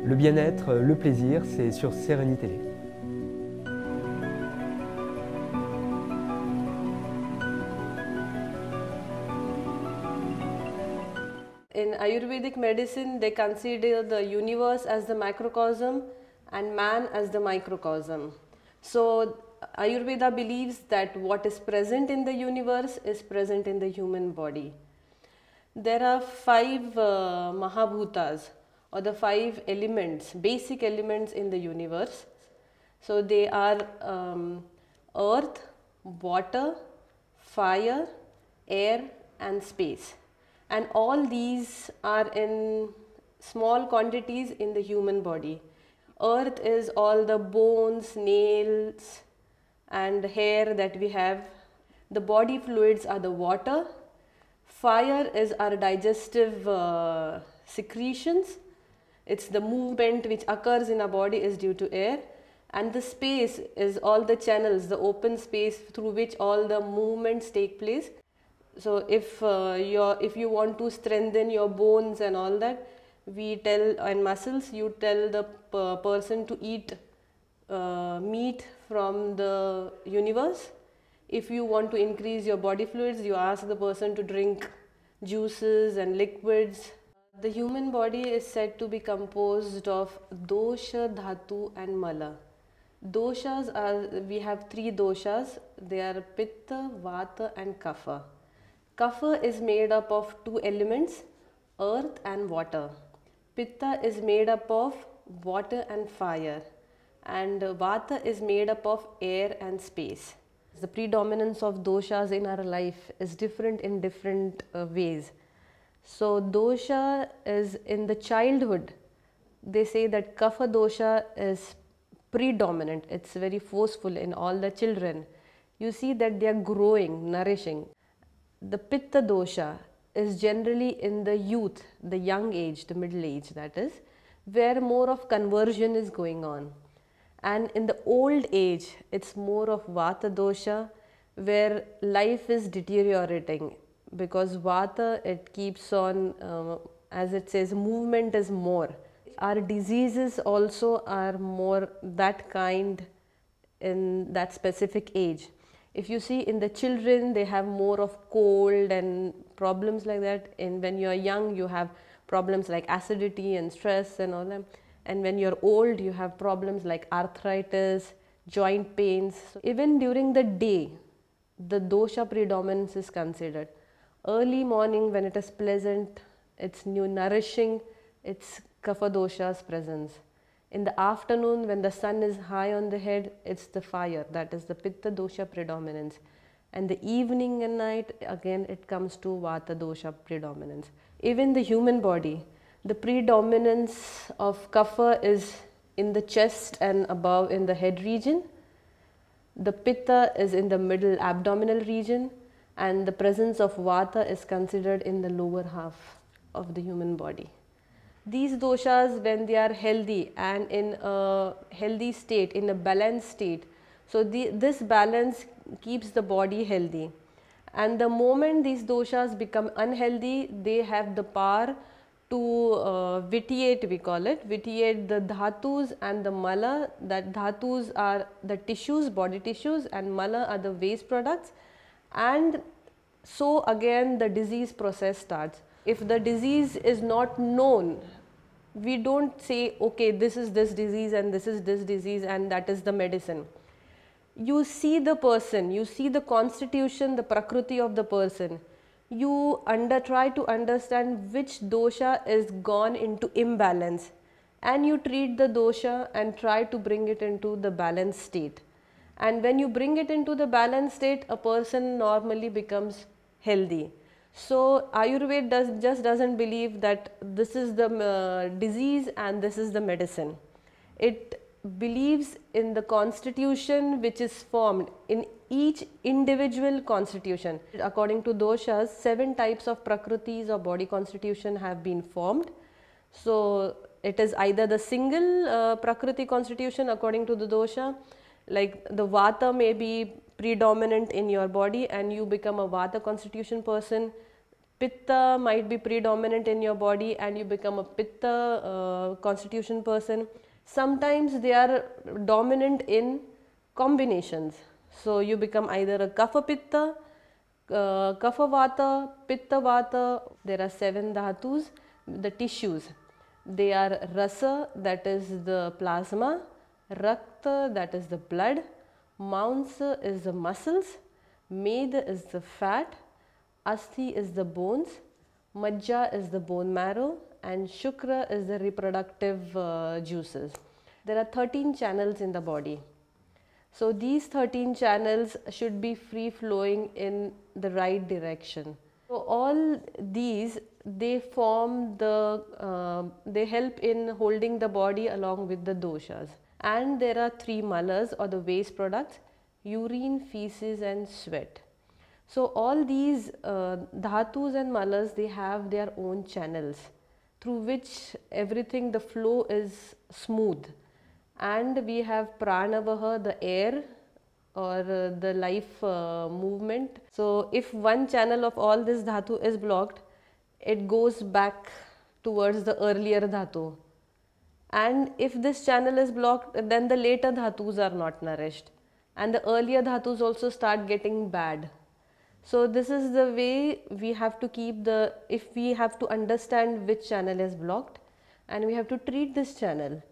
Le bien-être, le plaisir, c'est sur Sérénité. In Ayurvedic medicine, they consider the universe as the macrocosm and man as the microcosm. So, Ayurveda believes that what is present in the universe is present in the human body. There are five Mahabhutas, or the five elements, basic elements in the universe. So, they are earth, water, fire, air, and space. And all these are in small quantities in the human body. Earth is all the bones, nails, and hair that we have. The body fluids are the water. Fire is our digestive secretions. It's the movement which occurs in our body is due to air. And the space is all the channels, the open space through which all the movements take place. So if you want to strengthen your bones and all that, we tell, and muscles, you tell the person to eat meat from the universe. If you want to increase your body fluids, you ask the person to drink juices and liquids. The human body is said to be composed of dosha, dhatu and mala. Doshas are, we have three doshas. They are pitta, vata and kapha. Kapha is made up of two elements, earth and water. Pitta is made up of water and fire, and vata is made up of air and space. The predominance of doshas in our life is different in different ways. So dosha is in the childhood. They say that kapha dosha is predominant. It's very forceful in all the children. You see that they are growing, nourishing. The pitta dosha is generally in the youth, the young age, the middle age, that is, where more of conversion is going on. And in the old age, it's more of vata dosha, where life is deteriorating, because vata, it keeps on, as it says, movement is more. Our diseases also are more that kind in that specific age. If you see in the children, they have more of cold and problems like that. And when you are young, you have problems like acidity and stress and all that. And when you're old, you have problems like arthritis, joint pains. So even during the day, the dosha predominance is considered. Early morning, when it is pleasant, it's new nourishing, it's kapha dosha's presence. In the afternoon, when the sun is high on the head, it's the fire, that is the pitta dosha predominance. And the evening and night, again it comes to vata dosha predominance. Even the human body, the predominance of kapha is in the chest and above in the head region. The pitta is in the middle abdominal region, and the presence of vata is considered in the lower half of the human body. These doshas, when they are healthy and in a healthy state, in a balanced state, so this balance keeps the body healthy. And the moment these doshas become unhealthy, they have the power to vitiate, we call it, vitiate the dhatus and the mala. That dhatus are the tissues, body tissues, and mala are the waste products. And so again the disease process starts. If the disease is not known, we don't say, okay, this is this disease and this is this disease and that is the medicine. You see the person, you see the constitution, the prakriti of the person. You try to understand which dosha is gone into imbalance, and you treat the dosha and try to bring it into the balanced state. And when you bring it into the balanced state, a person normally becomes healthy. So Ayurveda just doesn't believe that this is the disease and this is the medicine. It believes in the constitution which is formed in each individual constitution. According to doshas, 7 types of prakritis or body constitution have been formed. So it is either the single prakriti constitution according to the dosha, like the vata may be predominant in your body and you become a vata constitution person. Pitta might be predominant in your body and you become a Pitta constitution person. Sometimes they are dominant in combinations. So you become either a Kapha Pitta, Kapha Vata, Pitta Vata. There are 7 dhatus, the tissues. They are Rasa, that is the plasma, Rakta, that is the blood, Mansa is the muscles, Medha is the fat, Asthi is the bones, Majja is the bone marrow, and Shukra is the reproductive juices. There are 13 channels in the body. So these 13 channels should be free flowing in the right direction. So all these, they form the, they help in holding the body along with the doshas. And there are 3 malas or the waste products: urine, feces and sweat. So all these dhatus and malas, they have their own channels through which everything, the flow is smooth. And we have pranavaha, the air or the life movement. So if one channel of all this dhatu is blocked, it goes back towards the earlier dhatu. And if this channel is blocked, then the later dhatus are not nourished. And the earlier dhatus also start getting bad. So this is the way we have to keep the, if we have to understand which channel is blocked, and we have to treat this channel.